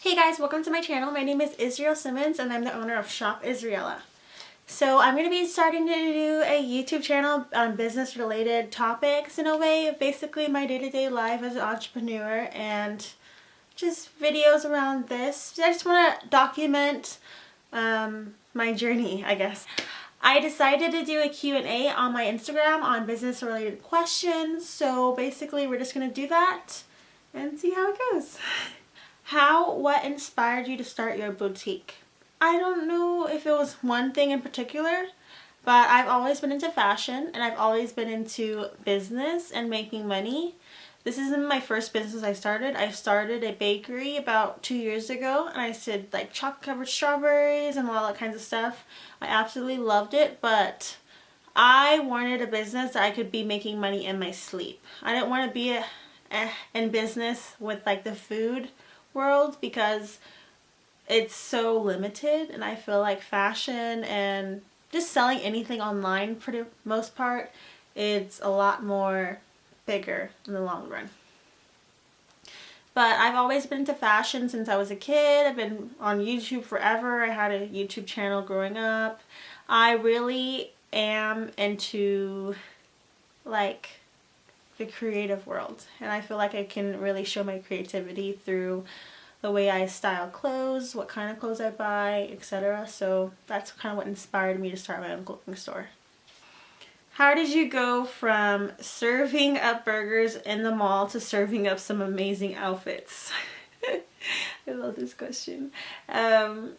Hey guys, welcome to my channel. My name is Israel Simmons and I'm the owner of Shop Israela. So I'm going to be starting to do a YouTube channel on business related topics in a way, basically my day-to-day life as an entrepreneur and just videos around this. I just want to document my journey, I guess. I decided to do a Q&A on my Instagram on business related questions, so basically we're just going to do that and see how it goes. What inspired you to start your boutique? I don't know if it was one thing in particular, but I've always been into fashion and I've always been into business and making money. This isn't my first business I started. I started a bakery about 2 years ago and I did like chocolate covered strawberries and all that kinds of stuff. I absolutely loved it, but I wanted a business that I could be making money in my sleep. I didn't want to be in business with like the food world because it's so limited, and I feel like fashion and just selling anything online for the most part, it's a lot more bigger in the long run. But I've always been into fashion since I was a kid. I've been on YouTube forever. I had a YouTube channel growing up. I really am into like the creative world, and I feel like I can really show my creativity through the way I style clothes, what kind of clothes I buy, etc. So that's kind of what inspired me to start my own clothing store. How did you go from serving up burgers in the mall to serving up some amazing outfits? I love this question. Well,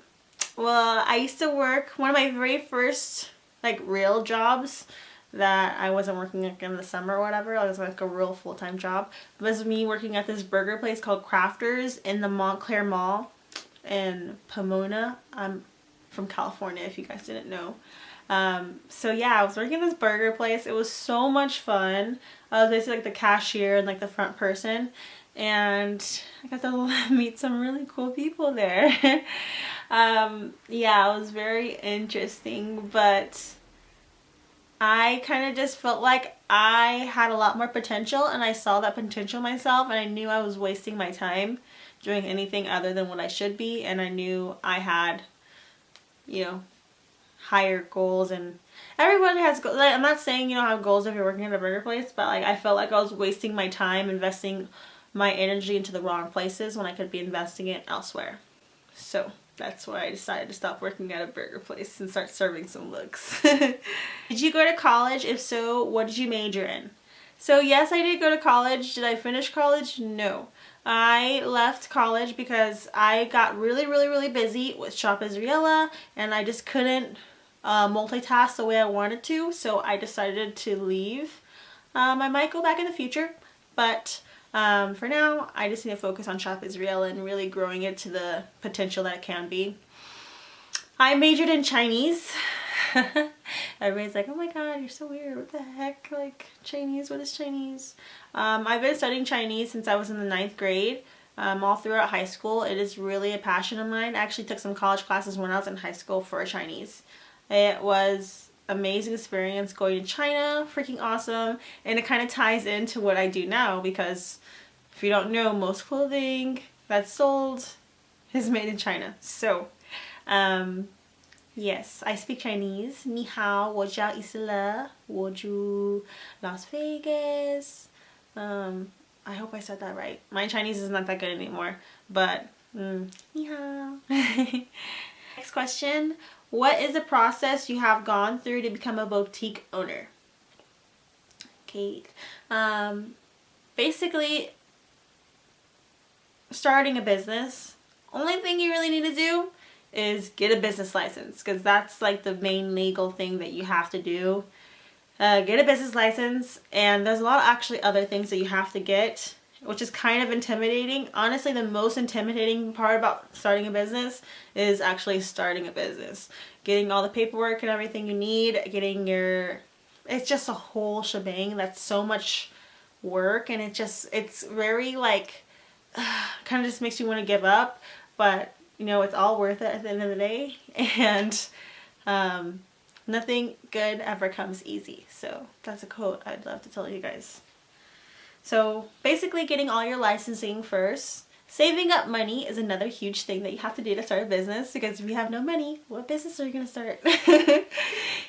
I used to work, one of my very first like real jobs that I wasn't working like in the summer or whatever, it was like a real full-time job, it was me working at this burger place called Crafters in the Montclair Mall in Pomona. I'm from California if you guys didn't know. So yeah, I was working at this burger place. It was so much fun. I was basically like the cashier and like the front person, and I got to meet some really cool people there. Yeah, it was very interesting, but I kind of just felt like I had a lot more potential, and I saw that potential myself, and I knew I was wasting my time doing anything other than what I should be, and I knew I had, you know, higher goals, and everyone has goals. Like, I'm not saying you don't have goals if you're working at a burger place, but like I felt like I was wasting my time investing my energy into the wrong places when I could be investing it elsewhere. So that's why I decided to stop working at a burger place and start serving some looks. Did you go to college? If so, what did you major in? So yes, I did go to college. Did I finish college? No. I left college because I got really busy with Shop Israela and I just couldn't multitask the way I wanted to, so I decided to leave. I might go back in the future, but for now, I just need to focus on Shop Israel and really growing it to the potential that it can be. I majored in Chinese. Everybody's like, oh my god, you're so weird. What the heck? Like, Chinese? What is Chinese? I've been studying Chinese since I was in the 9th grade. All throughout high school. It is really a passion of mine. I actually took some college classes when I was in high school for Chinese. It was amazing experience going to China, freaking awesome, and it kind of ties into what I do now because if you don't know, most clothing that's sold is made in China. So yes, I speak Chinese. Ni hao, 我叫伊斯勒，我住 Las Vegas. I hope I said that right. My Chinese is not that good anymore, but ni hao. Next question. What is the process you have gone through to become a boutique owner? Okay. Basically, starting a business, only thing you really need to do is get a business license, because that's like the main legal thing that you have to do. Get a business license, and there's a lot of actually other things that you have to get, which is kind of intimidating. Honestly, the most intimidating part about starting a business is actually starting a business. Getting all the paperwork and everything you need, it's just a whole shebang. That's so much work, and it's very like, kind of just makes you want to give up, but you know, it's all worth it at the end of the day, and nothing good ever comes easy. So that's a quote I'd love to tell you guys. So basically getting all your licensing first, Saving up money is another huge thing that you have to do to start a business, because if you have no money, what business are you going to start?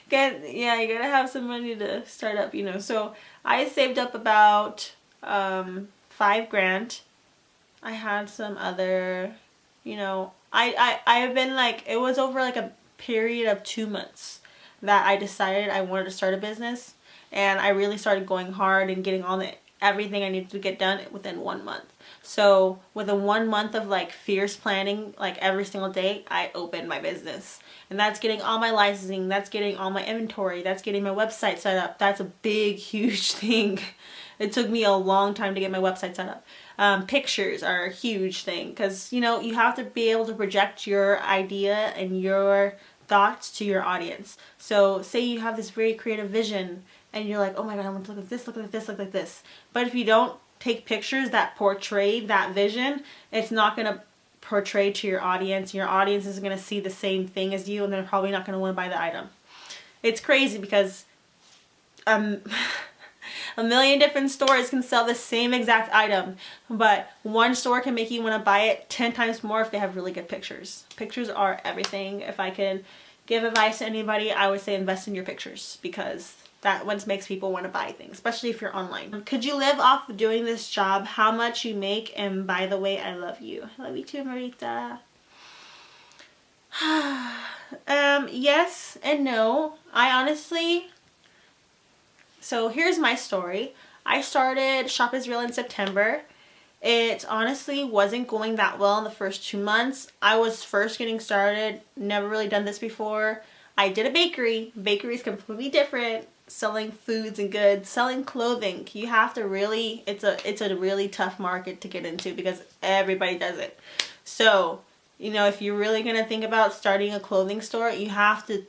Yeah, you gotta have some money to start up, you know. So I saved up about $5,000. I had some other, you know, I've been like, it was over like a period of 2 months that I decided I wanted to start a business, and I really started going hard and getting everything I needed to get done within 1 month. So within 1 month of like fierce planning, like every single day, I opened my business. And that's getting all my licensing, that's getting all my inventory, that's getting my website set up. That's a big, huge thing. It took me a long time to get my website set up. Pictures are a huge thing, because, you know, you have to be able to project your idea and your thoughts to your audience. So say you have this very creative vision and you're like, oh my god, I want to look at this, look at this, look like this. But if you don't take pictures that portray that vision, it's not going to portray to your audience. Your audience is going to see the same thing as you, and they're probably not going to want to buy the item. It's crazy because a million different stores can sell the same exact item, but one store can make you want to buy it 10 times more if they have really good pictures. Pictures are everything. If I could give advice to anybody, I would say invest in your pictures, because that once makes people want to buy things, especially if you're online. Could you live off of doing this job? How much you make? And by the way, I love you. I love you too, Marita. Yes and no. I honestly, so here's my story. I started Shop Israel in September. It honestly wasn't going that well in the first 2 months. I was first getting started, never really done this before. I did a bakery. Bakery is completely different. Selling foods and goods, selling clothing. You have to really, it's a really tough market to get into because everybody does it. So, you know, if you're really going to think about starting a clothing store, you have to,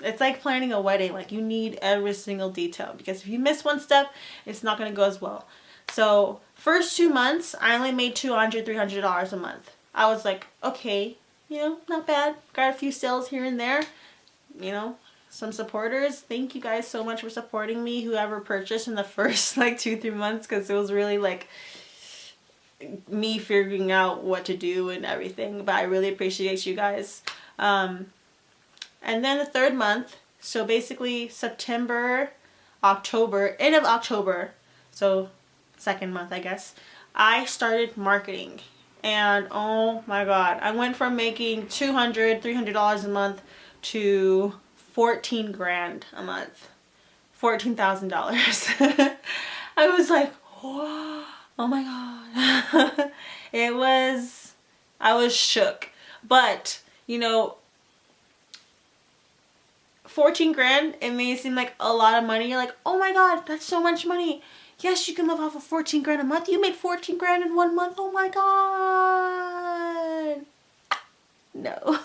it's like planning a wedding. Like, you need every single detail, because if you miss one step, it's not going to go as well. So, first 2 months, I only made $200, $300 a month. I was like, okay, you know, not bad. Got a few sales here and there, you know. Some supporters, thank you guys so much for supporting me, whoever purchased in the first like 2-3 months, because it was really like me figuring out what to do and everything, but I really appreciate you guys. And then the 3rd month, so basically September, October, end of October, so 2nd month I guess, I started marketing. And oh my god, I went from making $200, $300 a month to 14 grand a month. $14,000. I was like, oh my god. I was shook. But, you know, 14 grand, it may seem like a lot of money. You're like, oh my god, that's so much money. Yes, you can live off of 14 grand a month. You made 14 grand in 1 month. Oh my god. No.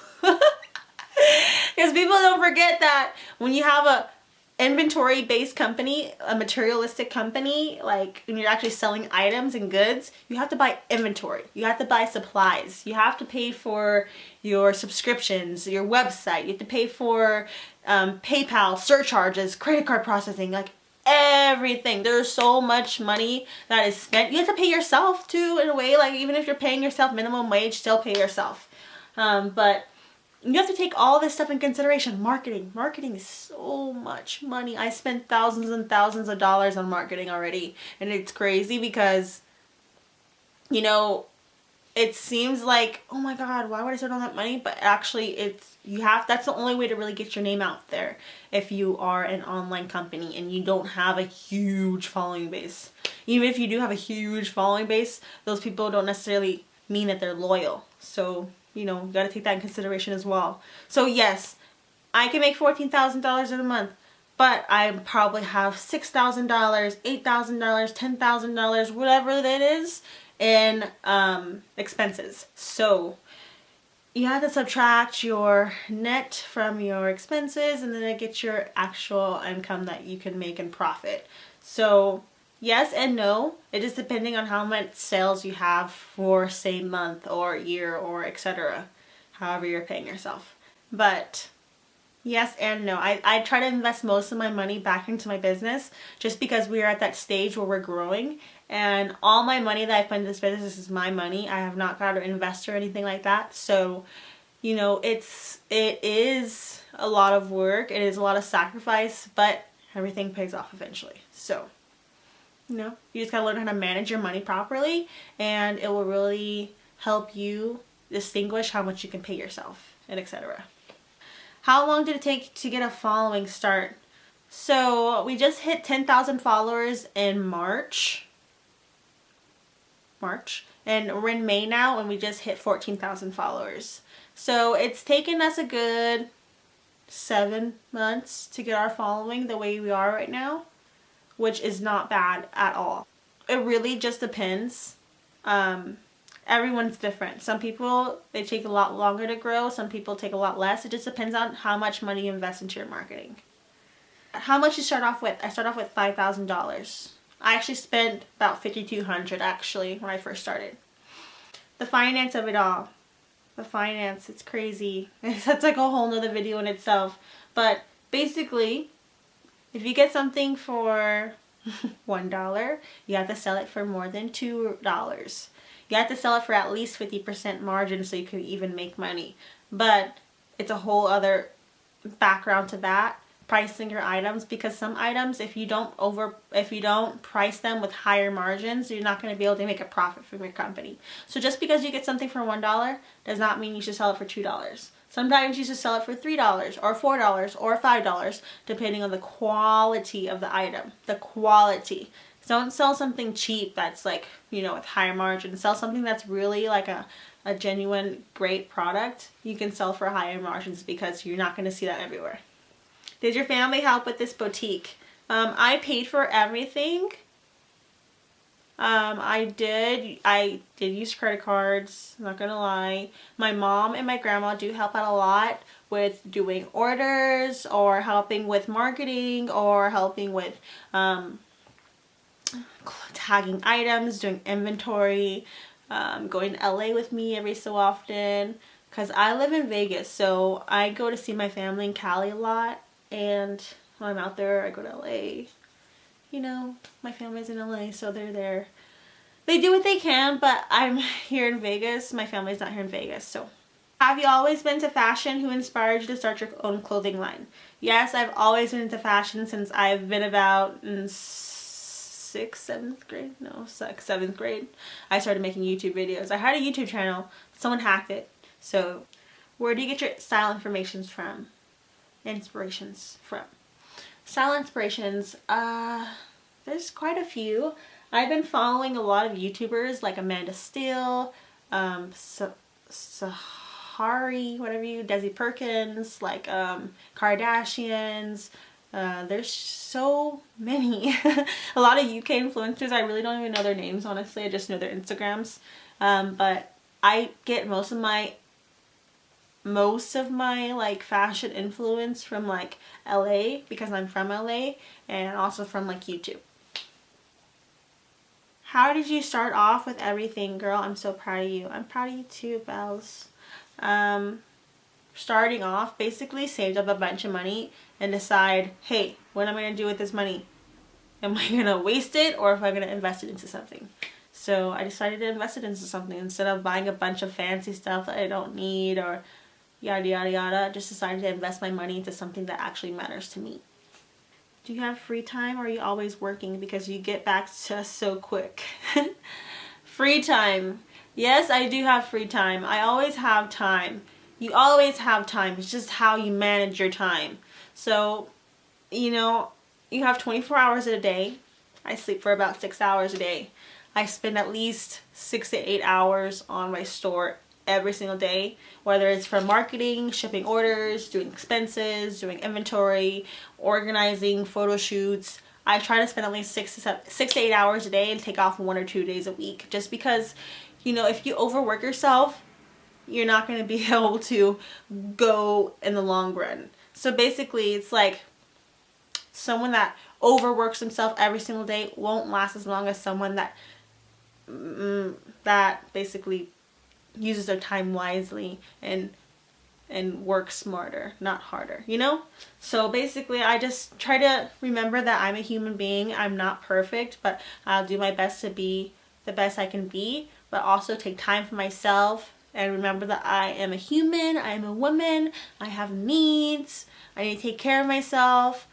Because people don't forget that when you have a inventory based company, a materialistic company, like when you're actually selling items and goods, you have to buy inventory, you have to buy supplies, you have to pay for your subscriptions, your website, you have to pay for PayPal, surcharges, credit card processing, like everything. There's so much money that is spent. You have to pay yourself too, in a way. Like, even if you're paying yourself minimum wage, still pay yourself. But you have to take all this stuff in consideration. Marketing is so much money. I spent thousands and thousands of dollars on marketing already, and it's crazy because, you know, it seems like, oh my god, why would I spend all that money? But actually, that's the only way to really get your name out there if you are an online company and you don't have a huge following base. Even if you do have a huge following base, those people don't necessarily mean that they're loyal. So, you know, you got to take that in consideration as well. So yes, I can make $14,000 in a month, but I probably have $6,000, $8,000, $10,000, whatever that is, in expenses. So you have to subtract your net from your expenses, and then it gets your actual income that you can make in profit. So yes and no. It is depending on how much sales you have for, say, month or year or etc. However you're paying yourself. But yes and no. I try to invest most of my money back into my business just because we are at that stage where we're growing, And all my money that I put into this business is my money. I have not got an investor or anything like that. So, you know, it is a lot of work. It is a lot of sacrifice, but everything pays off eventually. So, you know, you just gotta learn how to manage your money properly, and it will really help you distinguish how much you can pay yourself, and etc. How long did it take to get a following start? So we just hit 10,000 followers in March, and we're in May now, and we just hit 14,000 followers. So it's taken us a good 7 months to get our following the way we are right now, which is not bad at all. It really just depends. Everyone's different. Some people, they take a lot longer to grow. Some people take a lot less. It just depends on how much money you invest into your marketing. How much you start off with? I start off with $5,000. I actually spent about $5,200 actually when I first started. The finance of it all. The finance, it's crazy. That's like a whole nother video in itself. But basically, if you get something for $1, you have to sell it for more than $2. You have to sell it for at least 50% margin so you can even make money. But it's a whole other background to that, pricing your items, because some items, if you don't price them with higher margins, you're not going to be able to make a profit from your company. So just because you get something for $1 does not mean you should sell it for $2. Sometimes you should sell it for $3 or $4 or $5, depending on the quality of the item. The quality. Don't sell something cheap that's like, you know, with higher margins. Sell something that's really like a genuine great product. You can sell for higher margins because you're not going to see that everywhere. Did your family help with this boutique? I paid for everything. I did use credit cards, I'm not gonna lie. My mom and my grandma do help out a lot with doing orders, or helping with marketing, or helping with tagging items, doing inventory, going to LA with me every so often, because I live in Vegas, so I go to see my family in Cali a lot, and when I'm out there I go to LA. You know, my family's in LA, so they're there. They do what they can, but I'm here in Vegas. My family's not here in Vegas, so. Have you always been into fashion? Who inspired you to start your own clothing line? Yes, I've always been into fashion since I've been about in 7th grade. No, 7th grade. I started making YouTube videos. I had a YouTube channel. Someone hacked it. So, where do you get your style inspirations from? Style inspirations, there's quite a few. I've been following a lot of YouTubers like Amanda Steele, Sahari, Desi Perkins, like Kardashians. There's so many. A lot of UK influencers. I really don't even know their names, honestly. I just know their Instagrams. But I get most of my like fashion influence from like LA, because I'm from LA, and also from like YouTube. How did you start off with everything, girl? I'm so proud of you. I'm proud of you too, Bells. Starting off, basically saved up a bunch of money and decide, hey, what am I going to do with this money? Am I going to waste it, or am I going to invest it into something? So I decided to invest it into something instead of buying a bunch of fancy stuff that I don't need, or yada yada yada. I just decided to invest my money into something that actually matters to me. Do you have free time, or are you always working? Because you get back to us so quick. Free time. Yes, I do have free time. I always have time. You always have time. It's just how you manage your time. So, you know, you have 24 hours a day. I sleep for about 6 hours a day. I spend at least 6 to 8 hours on my store every single day, whether it's for marketing, shipping orders, doing expenses, doing inventory, organizing, photo shoots. I try to spend at least 6 to 8 hours a day and take off 1 or 2 days a week, just because, you know, if you overwork yourself, you're not going to be able to go in the long run. So basically, it's like someone that overworks himself every single day won't last as long as someone that basically uses their time wisely and and work smarter, not harder, you know? So basically I just try to remember that I'm a human being. I'm not perfect, but I'll do my best to be the best I can be, but also take time for myself and remember that I am a human, I am a woman, I have needs, I need to take care of myself,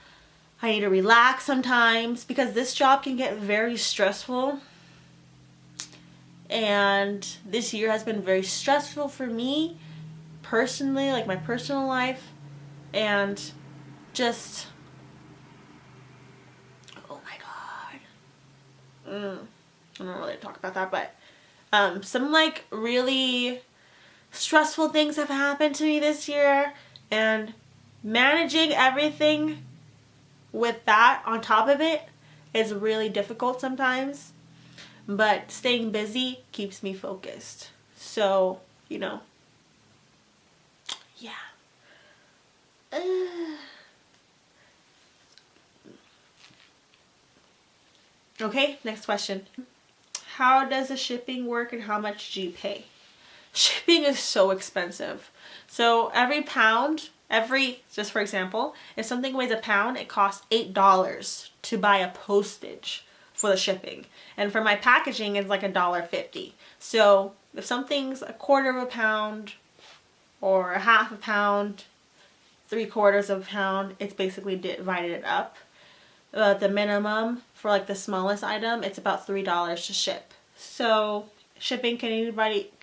I need to relax sometimes, because this job can get very stressful. And this year has been very stressful for me personally, like my personal life, and just, oh my god, I don't really talk about that, but some like really stressful things have happened to me this year, and managing everything with that on top of it is really difficult sometimes, but staying busy keeps me focused. So, you know, yeah. Okay, next question. How does the shipping work and how much do you pay? Shipping is so expensive. So every pound, just for example, if something weighs a pound, it costs $8 to buy a postage for the shipping. And for my packaging, it's like $1.50. So if something's a quarter of a pound or a half a pound, 3/4 of a pound, it's basically divided up. The minimum for like the smallest item, it's about $3 to ship. So shipping can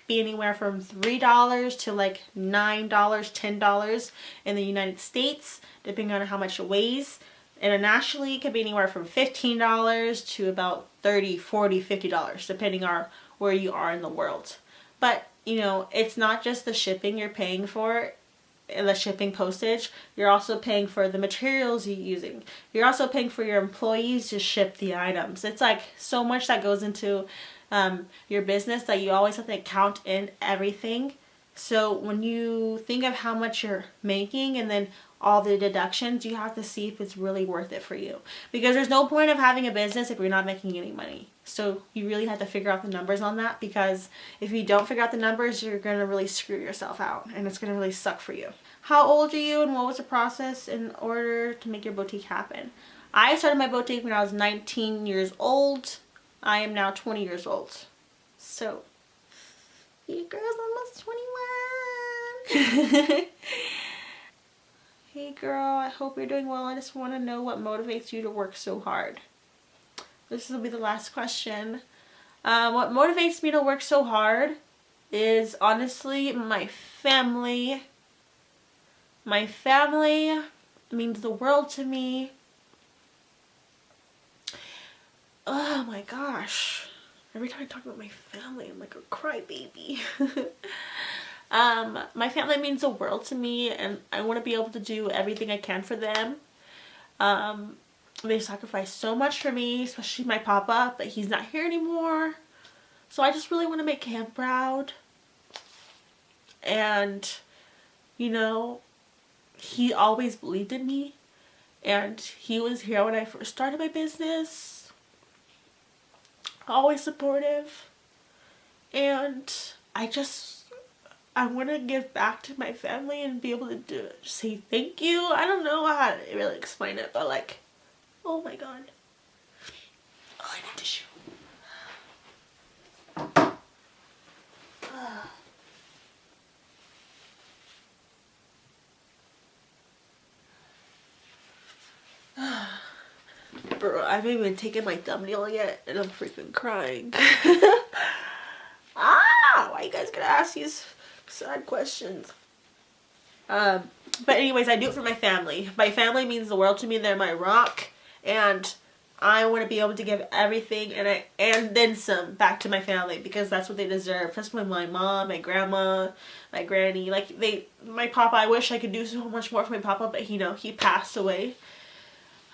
be anywhere from $3 to like $9, $10 in the United States, depending on how much it weighs. Internationally, it could be anywhere from $15 to about $30, $40, $50, depending on where you are in the world. But, you know, it's not just the shipping you're paying for, the shipping postage. You're also paying for the materials you're using. You're also paying for your employees to ship the items. It's like so much that goes into your business that you always have to count in everything. So when you think of how much you're making and then all the deductions, you have to see if it's really worth it for you. Because there's no point of having a business if you're not making any money. So you really have to figure out the numbers on that, because if you don't figure out the numbers, you're going to really screw yourself out and it's going to really suck for you. How old are you and what was the process in order to make your boutique happen? I started my boutique when I was 19 years old. I am now 20 years old. So, you girl's almost 21. Hey girl, I hope you're doing well. I just want to know what motivates you to work so hard. This will be the last question. What motivates me to work so hard is honestly my family. My family means the world to me. Oh my gosh. Every time I talk about my family, I'm like a crybaby. My family means the world to me, and I want to be able to do everything I can for them. They sacrifice so much for me, especially my papa, but he's not here anymore. So I just really want to make him proud. And, you know, he always believed in me, and he was here when I first started my business. Always supportive. And I want to give back to my family and be able to say thank you. I don't know how to really explain it, but like, oh my god. Oh, I need tissue. Bro, I haven't even taken my thumbnail yet and I'm freaking crying. Why you guys gonna ask these sad questions? But anyways, I do it for my family. My family means the world to me. They're my rock, and I want to be able to give everything and then some back to my family, because that's what they deserve. Especially my mom, my grandma, my granny. Like my papa, I wish I could do so much more for my papa, but you know, he passed away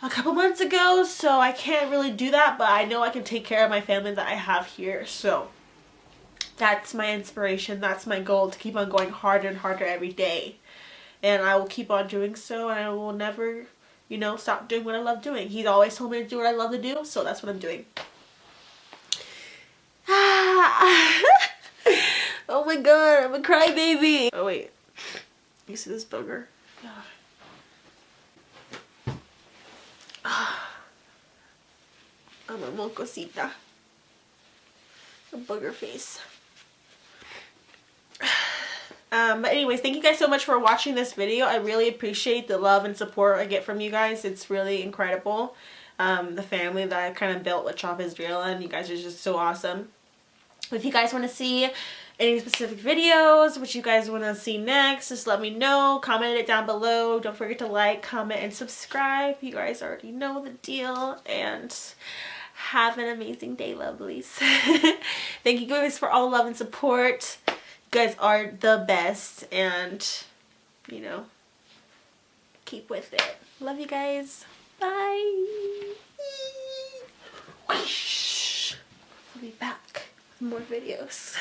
a couple months ago, so I can't really do that, but I know I can take care of my family that I have here. So that's my inspiration. That's my goal, to keep on going harder and harder every day. And I will keep on doing so, and I will never, you know, stop doing what I love doing. He's always told me to do what I love to do, so that's what I'm doing. Oh my god, I'm a crybaby. Oh wait. You see this booger? Yeah. I'm a mocosita. A booger face. But anyways, thank you guys so much for watching this video. I really appreciate the love and support I get from you guys. It's really incredible. The family that I kind of built with Shop Israel, and you guys are just so awesome. If you guys want to see any specific videos, what you guys want to see next, just let me know. Comment it down below. Don't forget to like, comment, and subscribe. You guys already know the deal. And have an amazing day, lovelies. Thank you guys for all the love and support. You guys are the best. And, you know, keep with it. Love you guys. Bye. I'll be back with more videos.